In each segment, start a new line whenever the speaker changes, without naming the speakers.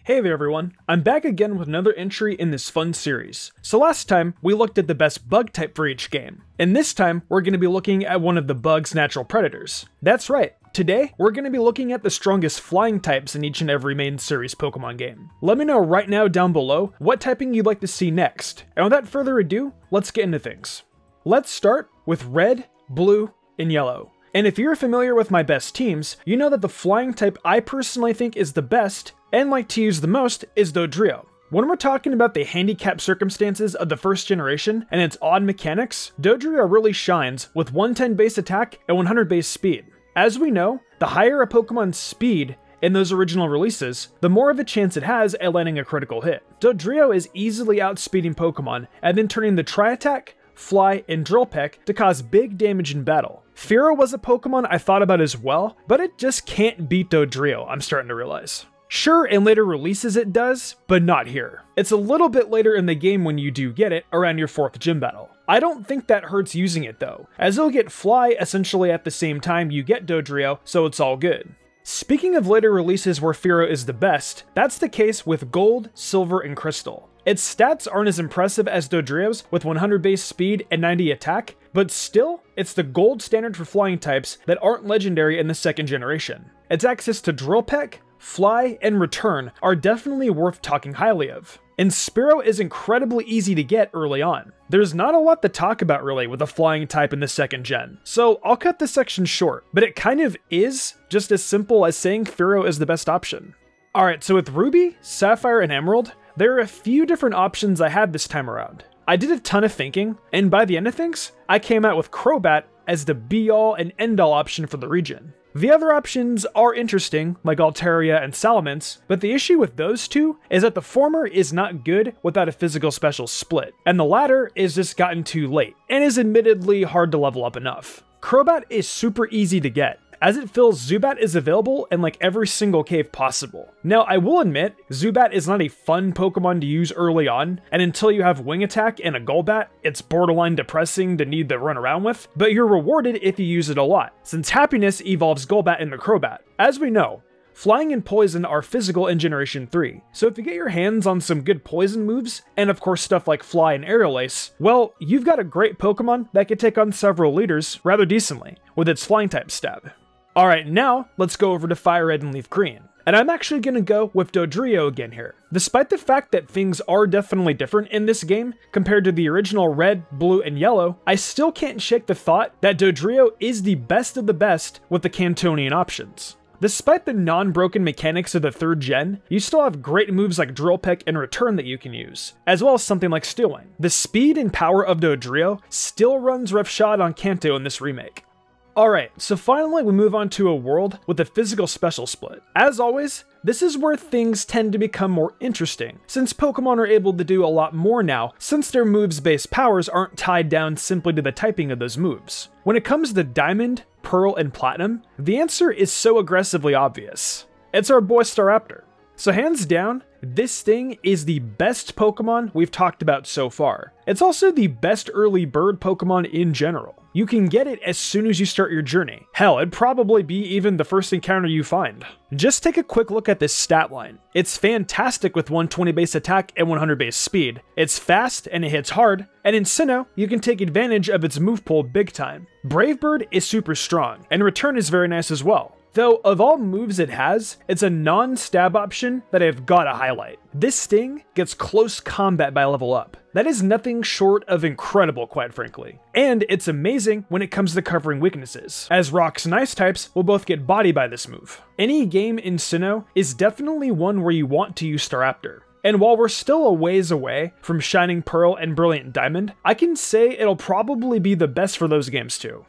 Hey there everyone, I'm back again with another entry in this fun series. So last time, we looked at the best bug type for each game, and this time, we're going to be looking at one of the bug's natural predators. That's right, today, we're going to be looking at the strongest flying types in each and every main series Pokemon game. Let me know right now down below what typing you'd like to see next, and without further ado, let's get into things. Let's start with red, blue, and yellow. And if you're familiar with my best teams, you know that the flying type I personally think is the best, and like to use the most, is Dodrio. When we're talking about the handicap circumstances of the first generation and its odd mechanics, Dodrio really shines with 110 base attack and 100 base speed. As we know, the higher a Pokemon's speed in those original releases, the more of a chance it has at landing a critical hit. Dodrio is easily outspeeding Pokemon and then turning the Tri-Attack, Fly, and Drill Peck to cause big damage in battle. Fearow was a Pokemon I thought about as well, but it just can't beat Dodrio, I'm starting to realize. Sure, in later releases it does, but not here. It's a little bit later in the game when you do get it, around your 4th gym battle. I don't think that hurts using it though, as you'll get Fly essentially at the same time you get Dodrio, so it's all good. Speaking of later releases where Fearow is the best, that's the case with Gold, Silver, and Crystal. Its stats aren't as impressive as Dodrio's with 100 base speed and 90 attack, but still, it's the gold standard for flying types that aren't legendary in the 2nd generation. Its access to Drill Peck, Fly, and Return are definitely worth talking highly of. And Spearow is incredibly easy to get early on. There's not a lot to talk about really with a flying type in the 2nd gen, so I'll cut this section short, but it kind of is just as simple as saying Fearow is the best option. Alright, so with Ruby, Sapphire, and Emerald, there are a few different options I had this time around. I did a ton of thinking, and by the end of things, I came out with Crobat as the be-all and end-all option for the region. The other options are interesting, like Altaria and Salamence, but the issue with those two is that the former is not good without a physical special split, and the latter is just gotten too late, and is admittedly hard to level up enough. Crobat is super easy to get, as it feels Zubat is available in like every single cave possible. Now, I will admit, Zubat is not a fun Pokemon to use early on, and until you have Wing Attack and a Golbat, it's borderline depressing to need to run around with, but you're rewarded if you use it a lot, since Happiness evolves Golbat into Crobat. As we know, Flying and Poison are physical in Generation 3, so if you get your hands on some good poison moves, and of course stuff like Fly and Aerial Ace, well, you've got a great Pokemon that can take on several leaders rather decently, with its Flying type stab. Alright, now let's go over to Fire Red and Leaf Green. And I'm actually going to go with Dodrio again here. Despite the fact that things are definitely different in this game compared to the original Red, Blue, and Yellow, I still can't shake the thought that Dodrio is the best of the best with the Cantonian options. Despite the non-broken mechanics of the 3rd gen, you still have great moves like Drill Peck and Return that you can use, as well as something like Steel Wing. The speed and power of Dodrio still runs roughshod on Kanto in this remake. Alright, so finally we move on to a world with a physical special split. As always, this is where things tend to become more interesting, since Pokemon are able to do a lot more now, since their moves-based powers aren't tied down simply to the typing of those moves. When it comes to Diamond, Pearl, and Platinum, the answer is so aggressively obvious. It's our boy Staraptor. So hands down, this thing is the best Pokemon we've talked about so far. It's also the best early bird Pokemon in general. You can get it as soon as you start your journey. Hell, it'd probably be even the first encounter you find. Just take a quick look at this stat line. It's fantastic with 120 base attack and 100 base speed. It's fast and it hits hard, and in Sinnoh, you can take advantage of its move pool big time. Brave Bird is super strong, and Return is very nice as well. Though, of all moves it has, it's a non-stab option that I've gotta highlight. This Sting gets close combat by level up. That is nothing short of incredible, quite frankly. And it's amazing when it comes to covering weaknesses, as Rocks and Ice types will both get body by this move. Any game in Sinnoh is definitely one where you want to use Staraptor. And while we're still a ways away from Shining Pearl and Brilliant Diamond, I can say it'll probably be the best for those games too.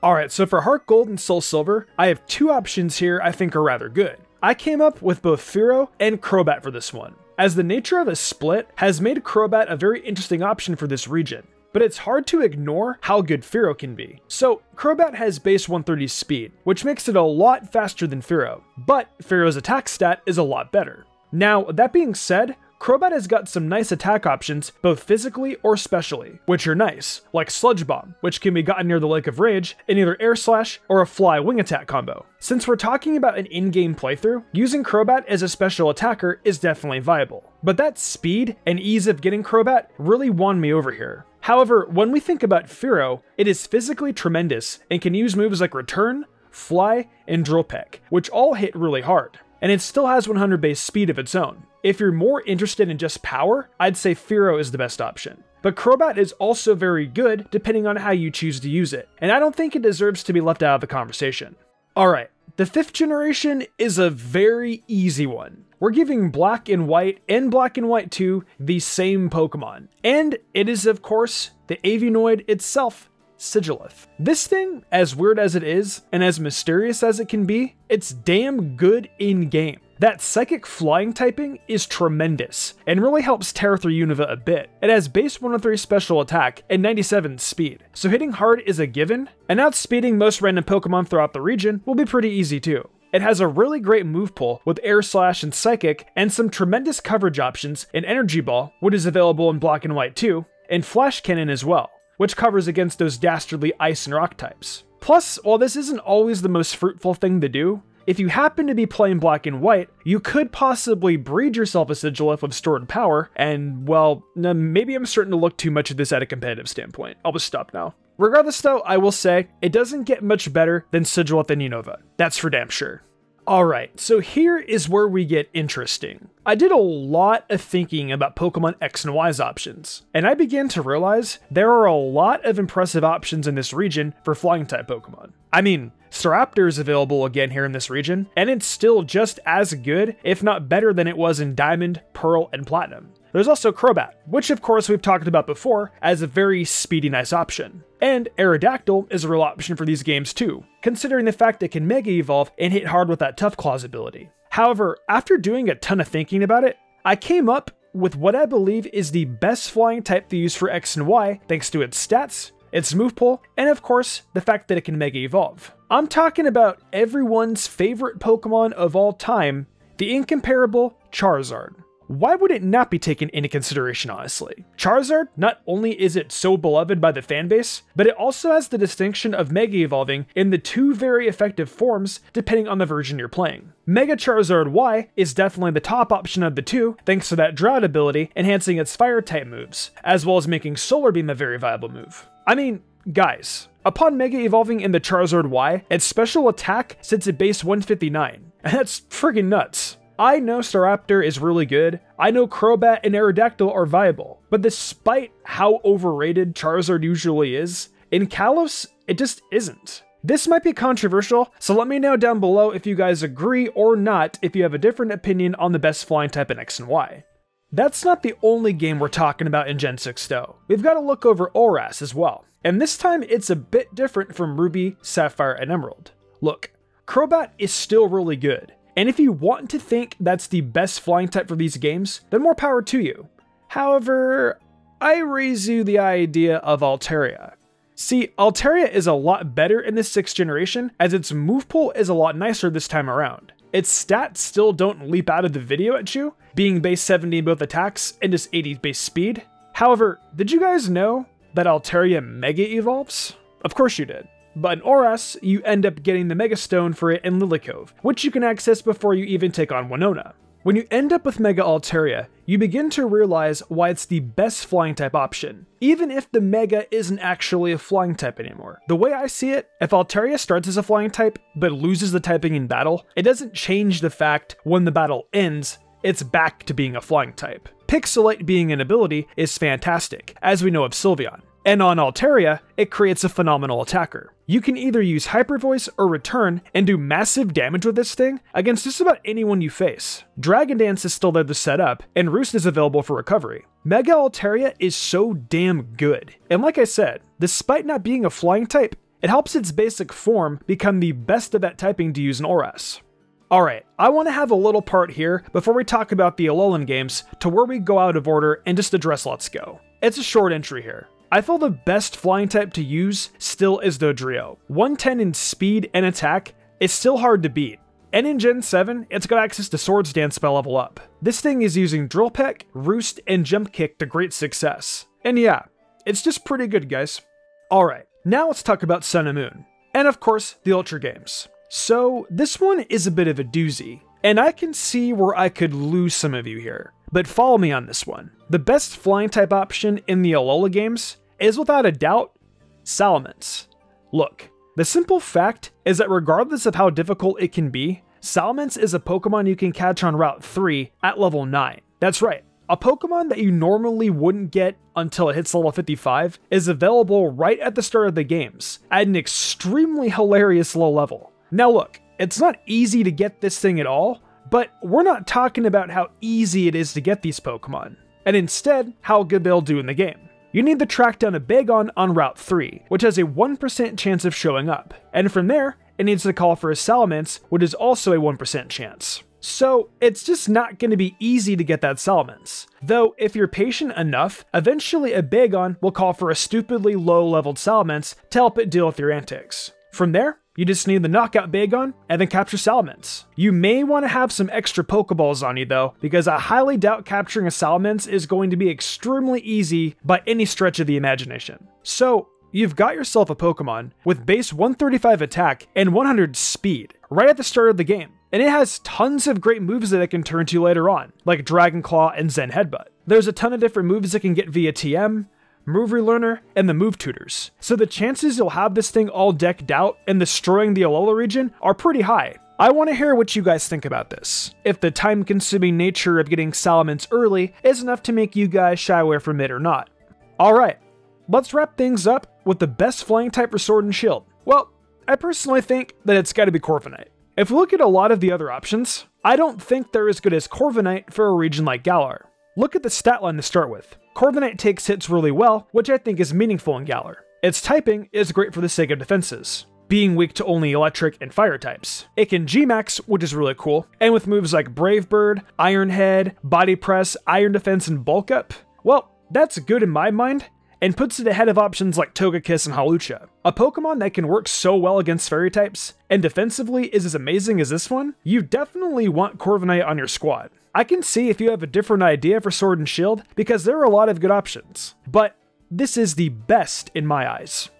Alright, so for Heart Gold and Soul Silver, I have two options here I think are rather good. I came up with both Fearow and Crobat for this one, as the nature of a split has made Crobat a very interesting option for this region. But it's hard to ignore how good Fearow can be. So, Crobat has base 130 speed, which makes it a lot faster than Fearow, but Fearow's attack stat is a lot better. Now, that being said, Crobat has got some nice attack options, both physically or specially, which are nice, like Sludge Bomb, which can be gotten near the Lake of Rage in either Air Slash or a Fly Wing Attack combo. Since we're talking about an in-game playthrough, using Crobat as a special attacker is definitely viable. But that speed and ease of getting Crobat really won me over here. However, when we think about Fearow, it is physically tremendous and can use moves like Return, Fly, and Drill Peck, which all hit really hard. And it still has 100 base speed of its own. If you're more interested in just power, I'd say Fearow is the best option. But Crobat is also very good depending on how you choose to use it, and I don't think it deserves to be left out of the conversation. Alright, the 5th generation is a very easy one. We're giving Black and White and Black and White 2 the same Pokemon. And it is, of course, the Avianoid itself, Sigilyph. This thing, as weird as it is, and as mysterious as it can be, it's damn good in-game. That Psychic Flying typing is tremendous, and really helps tear through Unova a bit. It has base 103 special attack and 97 speed, so hitting hard is a given, and outspeeding most random Pokemon throughout the region will be pretty easy too. It has a really great move pool with Air Slash and Psychic, and some tremendous coverage options in Energy Ball, which is available in Black and White too, and Flash Cannon as well, which covers against those dastardly Ice and Rock types. Plus, while this isn't always the most fruitful thing to do, if you happen to be playing Black and White, you could possibly breed yourself a Sigilyph with stored power, and well, maybe I'm starting to look too much at this at a competitive standpoint. I'll just stop now. Regardless though, I will say, it doesn't get much better than Sigilyph and Unova. That's for damn sure. Alright, so here is where we get interesting. I did a lot of thinking about Pokemon X and Y's options, and I began to realize there are a lot of impressive options in this region for Flying-type Pokemon. I mean, Staraptor is available again here in this region, and it's still just as good, if not better than it was in Diamond, Pearl, and Platinum. There's also Crobat, which of course we've talked about before as a very speedy nice option. And Aerodactyl is a real option for these games too, considering the fact it can Mega Evolve and hit hard with that Tough Claws ability. However, after doing a ton of thinking about it, I came up with what I believe is the best flying type to use for X and Y thanks to its stats, its move pool, and of course, the fact that it can Mega Evolve. I'm talking about everyone's favorite Pokemon of all time, the incomparable Charizard. Why would it not be taken into consideration, honestly? Charizard, not only is it so beloved by the fanbase, but it also has the distinction of Mega Evolving in the 2 very effective forms depending on the version you're playing. Mega Charizard Y is definitely the top option of the 2 thanks to that Drought ability enhancing its Fire-type moves, as well as making Solar Beam a very viable move. I mean, guys, upon Mega Evolving in the Charizard Y, its special attack sits at base 159, and that's friggin' nuts. I know Staraptor is really good, I know Crobat and Aerodactyl are viable, but despite how overrated Charizard usually is, in Kalos, it just isn't. This might be controversial, so let me know down below if you guys agree or not if you have a different opinion on the best flying type in X and Y. That's not the only game we're talking about in Gen 6 though. We've got to look over ORAS as well, and this time it's a bit different from Ruby, Sapphire, and Emerald. Look, Crobat is still really good, and if you want to think that's the best flying type for these games, then more power to you. However, I raise you the idea of Altaria. See, Altaria is a lot better in this 6th generation, as its move pool is a lot nicer this time around. Its stats still don't leap out of the video at you, being base 70 in both attacks and just 80 base speed. However, did you guys know that Altaria Mega Evolves? Of course you did. But in ORAS, you end up getting the Mega Stone for it in Lilycove, which you can access before you even take on Winona. When you end up with Mega Altaria, you begin to realize why it's the best flying type option, even if the Mega isn't actually a flying type anymore. The way I see it, if Altaria starts as a flying type, but loses the typing in battle, it doesn't change the fact when the battle ends, it's back to being a flying type. Pixelate being an ability is fantastic, as we know of Sylveon. And on Altaria, it creates a phenomenal attacker. You can either use Hyper Voice or Return and do massive damage with this thing against just about anyone you face. Dragon Dance is still there to set up, and Roost is available for recovery. Mega Altaria is so damn good. And like I said, despite not being a flying type, it helps its basic form become the best of that typing to use in ORAS. Alright, I want to have a little part here before we talk about the Alolan games to where we go out of order and just address Let's Go. It's a short entry here. I feel the best flying type to use still is Dodrio. 110 in speed and attack is still hard to beat. And in Gen 7, it's got access to Swords Dance by level up. This thing is using Drill Peck, Roost, and Jump Kick to great success. And yeah, it's just pretty good, guys. Alright, now let's talk about Sun and Moon. And of course, the Ultra games. So this one is a bit of a doozy, and I can see where I could lose some of you here. But follow me on this one. The best flying type option in the Alola games is without a doubt, Salamence. Look, the simple fact is that regardless of how difficult it can be, Salamence is a Pokemon you can catch on Route 3 at level 9. That's right, a Pokemon that you normally wouldn't get until it hits level 55 is available right at the start of the games, at an extremely hilarious low level. Now look, it's not easy to get this thing at all, but we're not talking about how easy it is to get these Pokemon, and instead, how good they'll do in the game. You need to track down a Bagon on Route 3, which has a 1% chance of showing up, and from there, it needs to call for a Salamence, which is also a 1% chance. So it's just not going to be easy to get that Salamence. Though if you're patient enough, eventually a Bagon will call for a stupidly low leveled Salamence to help it deal with your antics. From there, you just need the knockout Bagon and then capture Salamence. You may want to have some extra Pokeballs on you though, because I highly doubt capturing a Salamence is going to be extremely easy by any stretch of the imagination. So you've got yourself a Pokemon with base 135 attack and 100 speed right at the start of the game. And it has tons of great moves that it can turn to later on, like Dragon Claw and Zen Headbutt. There's a ton of different moves it can get via TM, Move Relearner, and the Move Tutors. So the chances you'll have this thing all decked out and destroying the Alola region are pretty high. I want to hear what you guys think about this. If the time-consuming nature of getting Salamence early is enough to make you guys shy away from it or not. Alright, let's wrap things up with the best flying type for Sword and Shield. Well, I personally think that it's got to be Corviknight. If we look at a lot of the other options, I don't think they're as good as Corviknight for a region like Galar. Look at the stat line to start with. Corviknight takes hits really well, which I think is meaningful in Galar. Its typing is great for the sake of defenses, being weak to only electric and fire types. It can G-Max, which is really cool, and with moves like Brave Bird, Iron Head, Body Press, Iron Defense, and Bulk Up, well, that's good in my mind, and puts it ahead of options like Togekiss and Hawlucha. A Pokemon that can work so well against fairy types, and defensively is as amazing as this one, you definitely want Corviknight on your squad. I can see if you have a different idea for Sword and Shield, because there are a lot of good options, but this is the best in my eyes.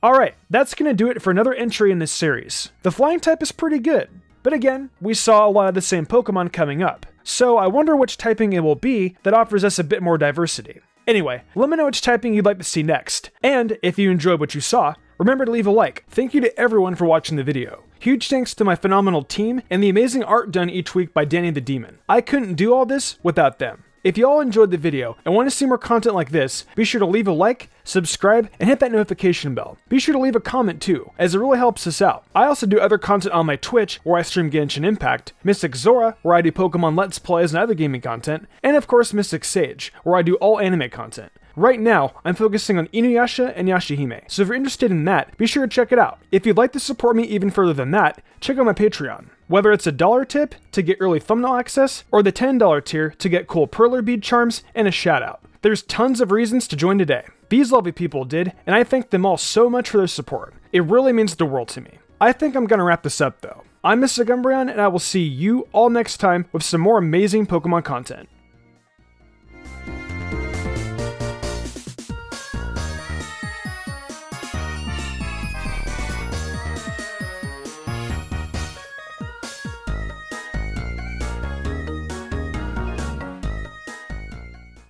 Alright, that's gonna do it for another entry in this series. The flying type is pretty good, but again, we saw a lot of the same Pokemon coming up. So I wonder which typing it will be that offers us a bit more diversity. Anyway, let me know which typing you'd like to see next. And if you enjoyed what you saw, remember to leave a like. Thank you to everyone for watching the video. Huge thanks to my phenomenal team and the amazing art done each week by Danny the Demon. I couldn't do all this without them. If you all enjoyed the video and want to see more content like this, be sure to leave a like, subscribe, and hit that notification bell. Be sure to leave a comment too, as it really helps us out. I also do other content on my Twitch, where I stream Genshin Impact, Mystic Zora, where I do Pokemon Let's Plays and other gaming content, and of course Mystic Sage, where I do all anime content. Right now, I'm focusing on Inuyasha and Yashahime, so if you're interested in that, be sure to check it out. If you'd like to support me even further than that, check out my Patreon. Whether it's a $1 tip to get early thumbnail access, or the $10 tier to get cool Perler bead charms and a shout out. There's tons of reasons to join today. These lovely people did, and I thank them all so much for their support. It really means the world to me. I think I'm gonna wrap this up though. I'm Mr. Umbreon, and I will see you all next time with some more amazing Pokemon content.